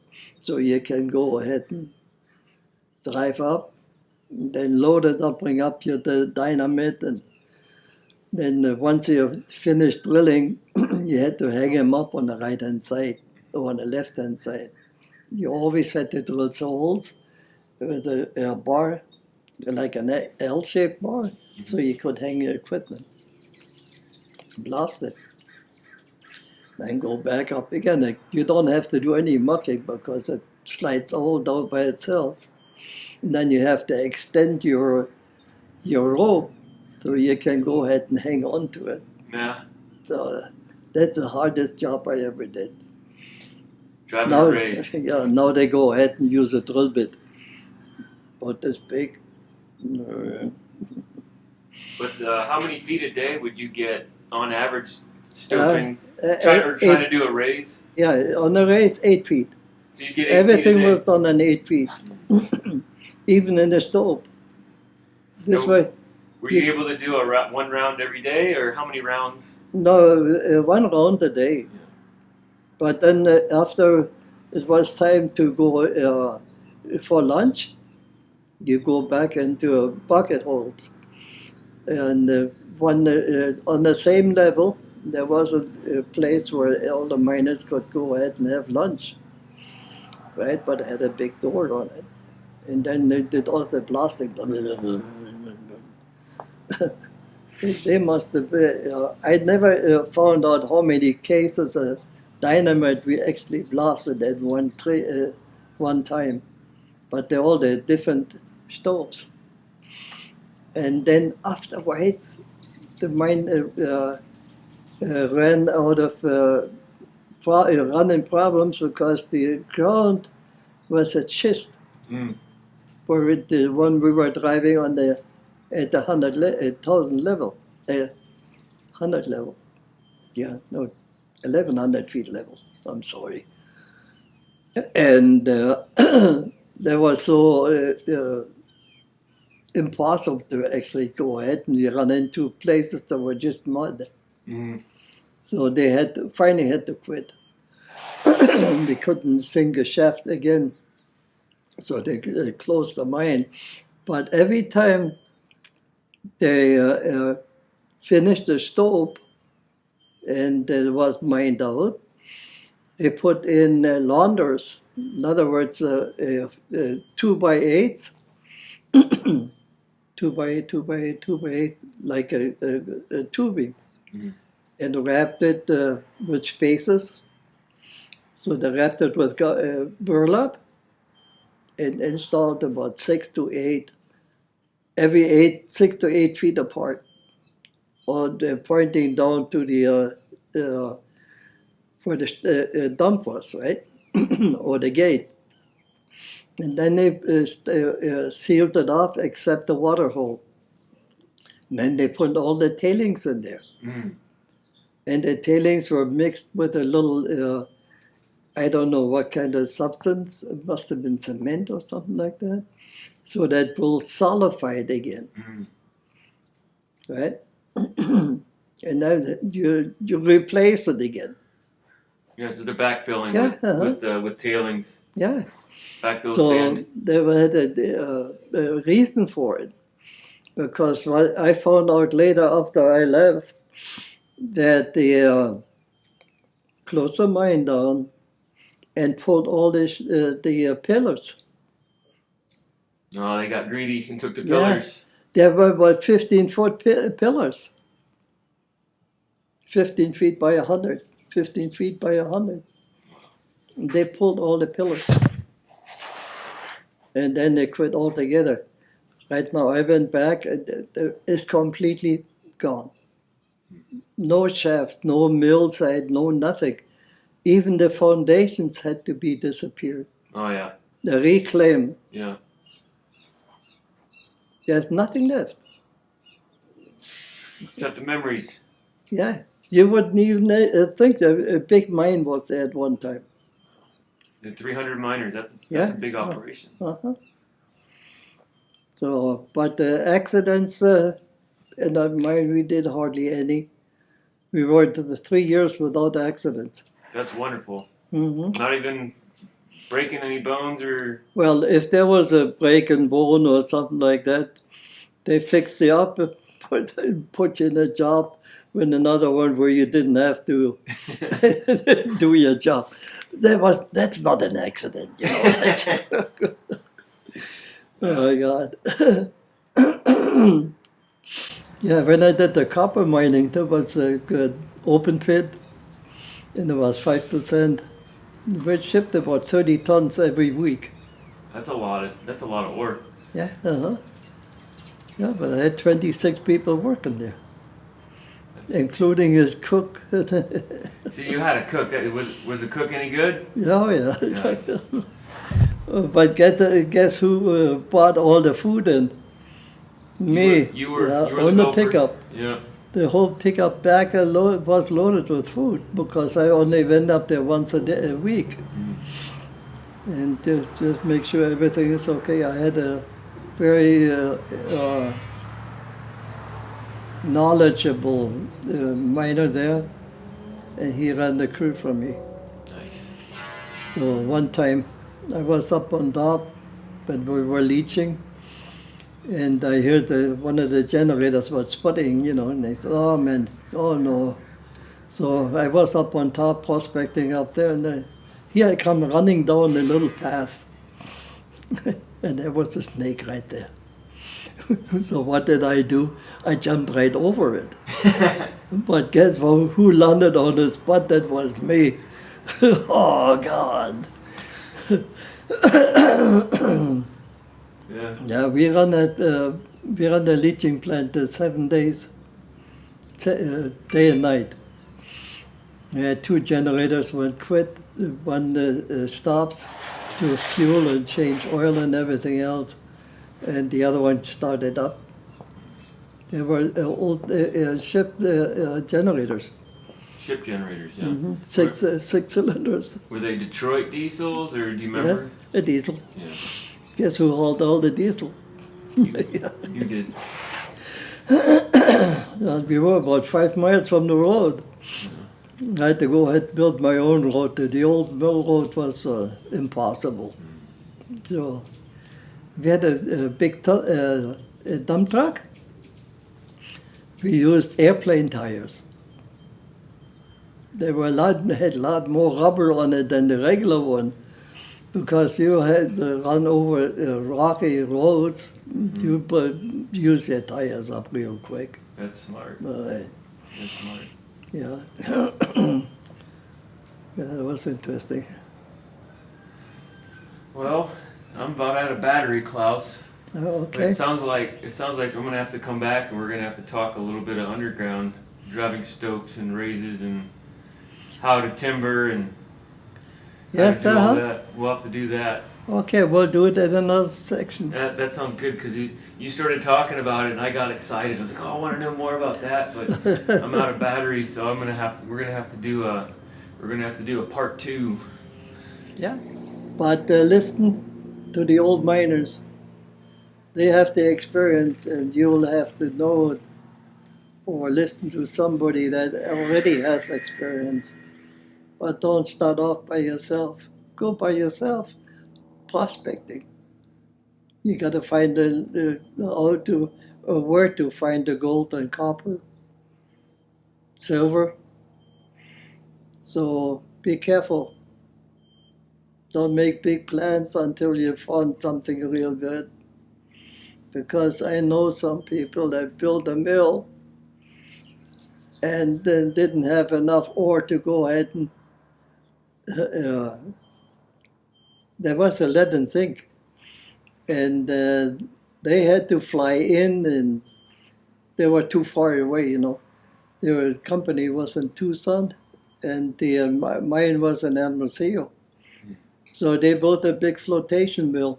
so you can go ahead and drive up, then load it up, bring up your dynamite, and then once you finish drilling, you had to hang him up on the right-hand side or on the left-hand side. You always had to drill holes with a bar, like an L-shaped bar, so you could hang your equipment. Blast it. Then go back up again. You don't have to do any mucking because it slides all down by itself. And then you have to extend your rope so you can go ahead and hang on to it. Yeah. So that's the hardest job I ever did. Driving Now, a raise. yeah, now they go ahead and use a drill bit. About this big. But how many feet a day would you get on average stoping, trying to do a raise? Yeah, on a raise, 8 feet. So you get 8 Everything feet a day. was done on 8 feet, even in the stope. This So, way. Were you able to do one round every day, or how many rounds? No, 1 round a day. Yeah. But then after it was time to go for lunch, you go back into bucket holes. And on the same level, there was a place where all the miners could go ahead and have lunch, right? But it had a big door on it. And then they did all the plastic. They must have been, I never found out how many cases of dynamite we actually blasted at one time. But they're all the different stoves. And then afterwards, the mine ran out of running problems because the ground was a schist. Where the one we were driving on at the 1,000 level, 100 level. Yeah, no, 1,100 feet level. I'm sorry. And there was so impossible to actually go ahead, and you run into places that were just mud. So they finally had to quit. They couldn't sink a shaft again, so they closed the mine. But every time they finished the stope and it was mined out, they put in launders. In other words, 2x8s. 2x8, like a tubing, and wrapped it with spaces. So they wrapped it with burlap, and installed about 6 to 8 feet apart, or pointing down to the where the dump was, right, or the gate. And then they sealed it off except the water hole. And then they put all the tailings in there. Mm. And the tailings were mixed with a little, I don't know what kind of substance. It must have been cement or something like that. So that will solidify it again. Mm. Right? And then you replace it again. Yeah, so they're backfilling with tailings. Yeah. Backfill So sand. they had a reason for it. Because what I found out later after I left, that they closed the mine down and pulled all the pillars. Oh, they got greedy and took the pillars. There were about 15-foot pillars. 15 feet by 100. 15 feet by 100. They pulled all the pillars. And then they quit altogether. Right now, I went back, it's completely gone. No shafts, no mill site, no nothing. Even the foundations had to be disappeared. Oh, yeah. The reclaim. Yeah. There's nothing left. Except the memories. Yeah. You wouldn't even think that a big mine was there at one time. The 300 miners, that's a big operation. Uh-huh. So, but the accidents in that mine, we did hardly any. We were to the 3 years without accidents. That's wonderful. Mm-hmm. Not even breaking any bones or... Well, if there was a breaking bone or something like that, they fixed you up and put you in a job with another one where you didn't have to do your job. That's not an accident, you know. Oh my God. Yeah, when I did the copper mining, there was a good open pit, and there was 5%. We shipped about 30 tons every week. That's a lot of ore. Yeah, yeah, but I had 26 people working there, including his cook. So you had a cook. Was the cook any good? Oh yeah. Nice. But guess who bought all the food in? Me. You were on the gopher. pickup. Yeah. The whole pickup back was loaded with food because I only went up there once a week. Mm. And just make sure everything is okay. I had a very knowledgeable miner there, and he ran the crew for me. Nice. So one time I was up on top, but we were leaching, and I heard one of the generators was sputting, you know, and they said, oh man, oh no. So I was up on top prospecting up there, and here I come running down the little path, and there was a snake right there. So what did I do? I jumped right over it. But guess who landed on his butt? That was me. Oh God. Yeah. Yeah, we run the leaching plant 7 days, day and night. We had 2 generators, one quit, one stops to fuel and change oil and everything else, and the other one started up. They were old ship generators. Ship generators, yeah. Mm-hmm. Six cylinders. Were they Detroit diesels, or do you remember? Yeah, a diesel. Yeah. Guess who hauled all the diesel? You did. We were about 5 miles from the road. I had to go ahead and build my own road. The old mill road was impossible. So we had a big dump truck. We used airplane tires. They were had a lot more rubber on it than the regular one, because you had to run over rocky roads. Mm-hmm. You use your tires up real quick. That's smart. That's smart. Yeah. Yeah, it was interesting. Well, I'm about out of battery, Klaus. Oh, But okay. it sounds like I'm gonna have to come back and we're gonna have to talk a little bit of underground driving stopes and raises and how to timber and how to Yes, do all that. We'll have to do that. Okay, we'll do it in another section. That sounds good because you started talking about it and I got excited. I was like, oh, I want to know more about that, but I'm out of battery, so we're gonna have to do a part 2. Yeah. But listen to the old miners. They have the experience, and you'll have to know it or listen to somebody that already has experience. But don't start off by yourself. Go by yourself, prospecting. You got to find how to or where to find the gold and copper, silver. So be careful. Don't make big plans until you found something real good. Because I know some people that built a mill and then didn't have enough ore to go ahead and there was a lead and zinc, and they had to fly in, and they were too far away. Their company was in Tucson, and the mine was in Hermosillo. So they built a big flotation mill,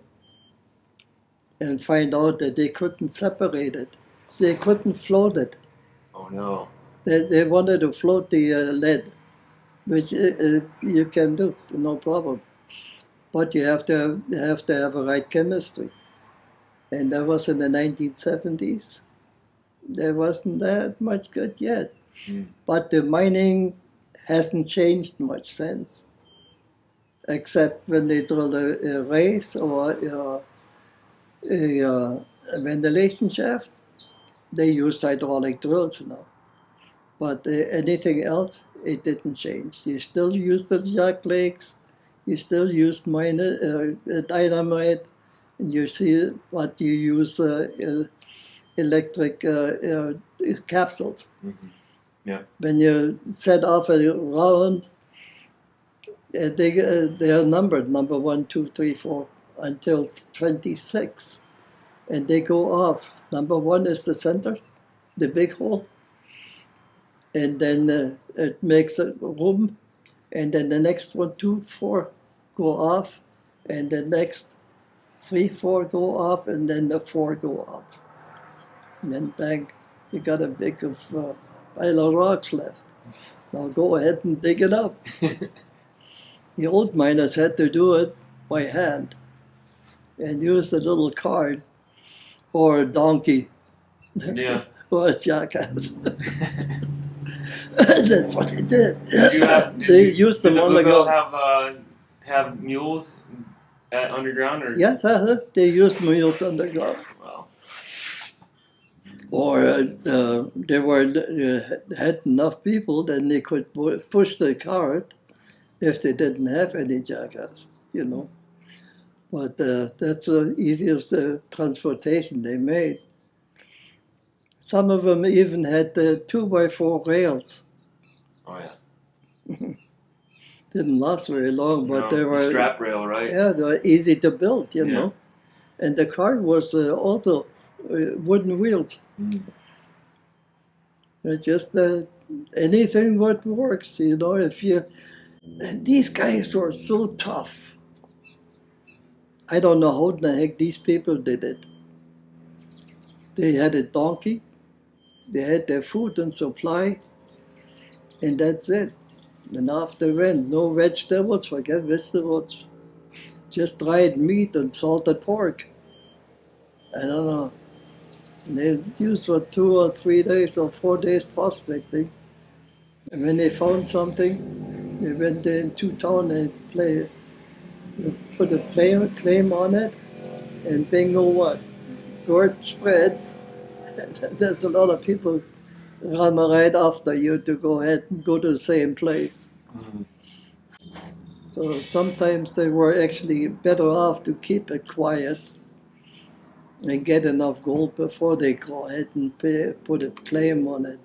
and find out that they couldn't separate it, they couldn't float it. Oh no. They wanted to float the lead, which you can do, no problem. But you have to have a right chemistry. And that was in the 1970s. There wasn't that much good yet. But the mining hasn't changed much since, except when they drill a raise or a ventilation shaft, they use hydraulic drills now. But anything else, it didn't change. You still use the jack legs, you still use dynamite, and you see what you use electric capsules. Mm-hmm. Yeah. When you set off a round, they are numbered number 1, 2, 3, 4 until 26, and they go off. Number 1 is the center, the big hole, and then it makes a room, and then the next 1, 2, 4 go off, and the next 3, 4 go off, and then the 4 go off, and then bang, you got a big pile of rocks left. Now go ahead and dig it up. The old miners had to do it by hand and use a little cart or a donkey. Yeah. Or a jackass. That's what they did. They used them on the go. Have mules at underground or? Yes, they used mules underground. Wow. Or they had enough people, then they could push the cart if they didn't have any jackass, But that's the easiest transportation they made. Some of them even had 2x4 rails. Oh yeah. Didn't last very long, but they were strap rail, right? Yeah, they were easy to build, know. And the cart was also wooden wheels. It's just anything what works, If these guys were so tough. I don't know how the heck these people did it. They had a donkey, they had their food and supply, and that's it. And after went, no vegetables, forget vegetables. Just dried meat and salted pork. I don't know. And they used for 2 or 3 days or 4 days prospecting. And when they found something, they went into town and put a claim on it, and bingo what? Word spreads. There's a lot of people run right after you to go ahead and go to the same place. Mm-hmm. So sometimes they were actually better off to keep it quiet and get enough gold before they go ahead and put a claim on it.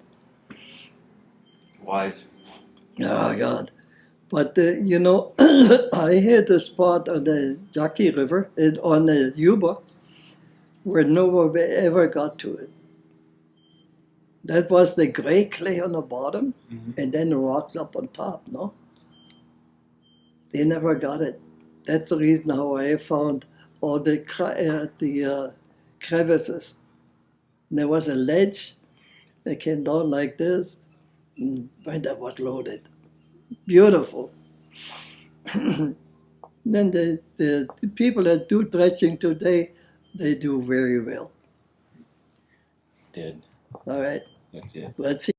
It's wise. Oh, God. But you know, I hit a spot on the Yaki River on the Yuba where no one ever got to it. That was the gray clay on the bottom, and then the rocks up on top. No, they never got it. That's the reason how I found all the crevices. And there was a ledge that came down like this, and that was loaded. Beautiful. Then the people that do dredging today, they do very well. Did. All right, That's it. let's see.